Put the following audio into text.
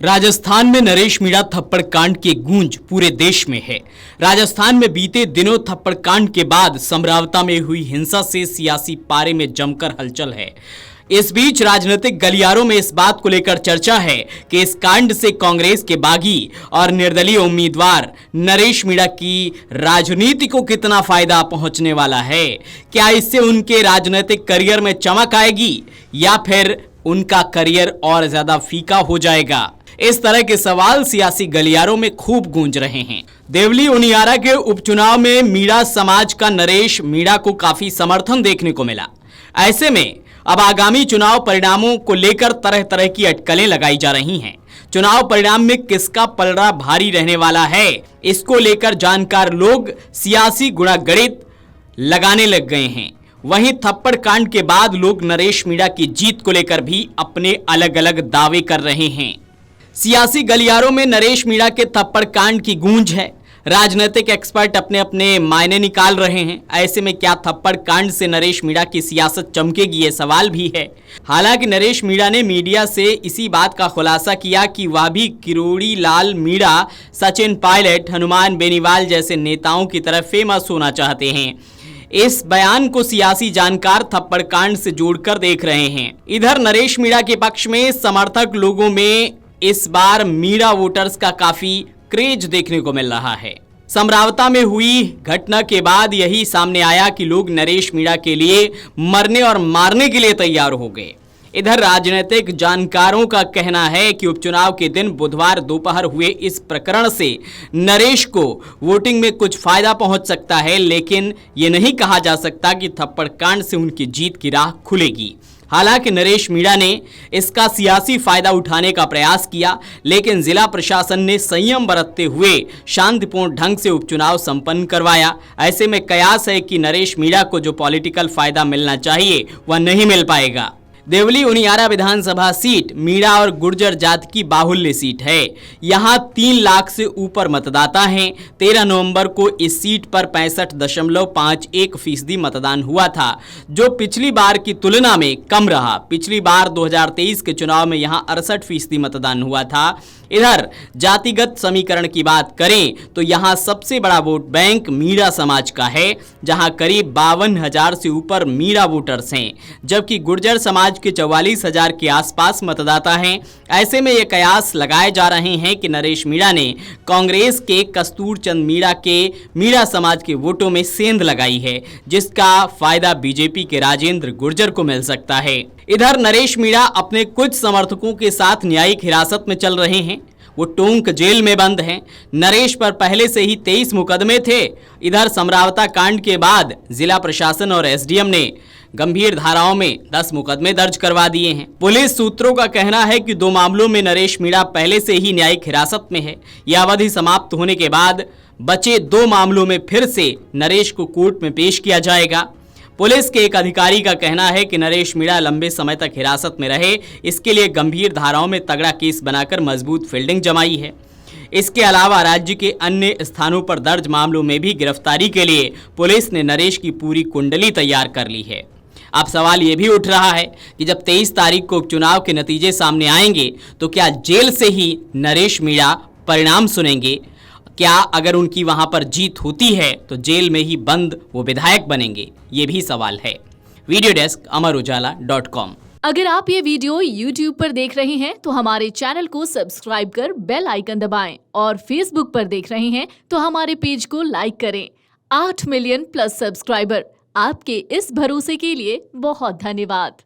राजस्थान में नरेश मीणा थप्पड़ कांड की गूंज पूरे देश में है। राजस्थान में बीते दिनों थप्पड़ कांड के बाद समरावता में हुई हिंसा से सियासी पारे में जमकर हलचल है। इस बीच राजनीतिक गलियारों में इस बात को लेकर चर्चा है कि इस कांड से कांग्रेस के बागी और निर्दलीय उम्मीदवार नरेश मीणा की राजनीति को कितना फायदा पहुंचने वाला है। क्या इससे उनके राजनीतिक करियर में चमक आएगी या फिर उनका करियर और ज्यादा फीका हो जाएगा। इस तरह के सवाल सियासी गलियारों में खूब गूंज रहे हैं। देवली उनियारा के उपचुनाव में मीणा समाज का नरेश मीणा को काफी समर्थन देखने को मिला। ऐसे में अब आगामी चुनाव परिणामों को लेकर तरह तरह की अटकलें लगाई जा रही हैं। चुनाव परिणाम में किसका पलड़ा भारी रहने वाला है, इसको लेकर जानकार लोग सियासी गुणागणित लगाने लग गए हैं। वहीं थप्पड़ कांड के बाद लोग नरेश मीणा की जीत को लेकर भी अपने अलग अलग दावे कर रहे हैं। सियासी गलियारों में नरेश मीणा के थप्पड़ कांड की गूंज है। राजनीतिक एक्सपर्ट अपने अपने मायने निकाल रहे हैं। ऐसे में क्या थप्पड़ कांड से नरेश मीणा की सियासत चमकेगी, ये सवाल भी है। हालांकि नरेश मीणा ने मीडिया से इसी बात का खुलासा किया कि वह भी किरोड़ी लाल मीणा, सचिन पायलट, हनुमान बेनीवाल जैसे नेताओं की तरह फेमस होना चाहते हैं। इस बयान को सियासी जानकार थप्पड़ कांड से जोड़कर देख रहे हैं। इधर नरेश मीणा के पक्ष में समर्थक लोगों में इस बार मीणा वोटर्स का काफी क्रेज देखने को मिल रहा है। समरावता में हुई घटना के बाद यही सामने आया कि लोग नरेश मीणा के लिए मरने और मारने के लिए तैयार हो गए। इधर राजनीतिक जानकारों का कहना है कि उपचुनाव के दिन बुधवार दोपहर हुए इस प्रकरण से नरेश को वोटिंग में कुछ फायदा पहुंच सकता है, लेकिन ये नहीं कहा जा सकता कि थप्पड़ कांड से उनकी जीत की राह खुलेगी। हालांकि नरेश मीणा ने इसका सियासी फायदा उठाने का प्रयास किया, लेकिन जिला प्रशासन ने संयम बरतते हुए शांतिपूर्ण ढंग से उपचुनाव संपन्न करवाया। ऐसे में कयास है कि नरेश मीणा को जो पॉलिटिकल फायदा मिलना चाहिए वह नहीं मिल पाएगा। देवली उनियारा विधानसभा सीट मीणा और गुर्जर जाति की बाहुल्य सीट है। यहां 3 लाख से ऊपर मतदाता हैं। 13 नवंबर को इस सीट पर 65.51% मतदान हुआ था, जो पिछली बार की तुलना में कम रहा। पिछली बार 2023 के चुनाव में यहां 68% मतदान हुआ था। इधर जातिगत समीकरण की बात करें तो यहां सबसे बड़ा वोट बैंक मीणा समाज का है, जहां करीब 52,000 से ऊपर मीणा वोटर्स हैं, जबकि गुर्जर समाज के 44,000 के आसपास मतदाता हैं। ऐसे में ये कयास लगाए जा रहे हैं कि नरेश मीणा ने कांग्रेस के कस्तूर चंद मीणा के मीणा समाज के वोटों में सेंध लगाई है, जिसका फायदा बीजेपी के राजेंद्र गुर्जर को मिल सकता है। इधर नरेश मीणा अपने कुछ समर्थकों के साथ न्यायिक हिरासत में चल रहे हैं। वो टोंक जेल में बंद हैं। नरेश पर पहले से ही 23 मुकदमे थे। इधर समरावता कांड के बाद जिला प्रशासन और एसडीएम ने गंभीर धाराओं में 10 मुकदमे दर्ज करवा दिए हैं। पुलिस सूत्रों का कहना है कि 2 मामलों में नरेश मीणा पहले से ही न्यायिक हिरासत में है। यह अवधि समाप्त होने के बाद बचे 2 मामलों में फिर से नरेश को कोर्ट में पेश किया जाएगा। पुलिस के एक अधिकारी का कहना है कि नरेश मीणा लंबे समय तक हिरासत में रहे, इसके लिए गंभीर धाराओं में तगड़ा केस बनाकर मजबूत फील्डिंग जमाई है। इसके अलावा राज्य के अन्य स्थानों पर दर्ज मामलों में भी गिरफ्तारी के लिए पुलिस ने नरेश की पूरी कुंडली तैयार कर ली है। अब सवाल ये भी उठ रहा है कि जब 23 तारीख को उपचुनाव के नतीजे सामने आएंगे तो क्या जेल से ही नरेश मीणा परिणाम सुनेंगे? क्या अगर उनकी वहां पर जीत होती है तो जेल में ही बंद वो विधायक बनेंगे? ये भी सवाल है। Video desk amarujala.com। अगर आप ये वीडियो YouTube पर देख रहे हैं तो हमारे चैनल को सब्सक्राइब कर बेल आइकन दबाएं, और Facebook पर देख रहे हैं तो हमारे पेज को लाइक करें। 8 मिलियन प्लस सब्सक्राइबर, आपके इस भरोसे के लिए बहुत धन्यवाद।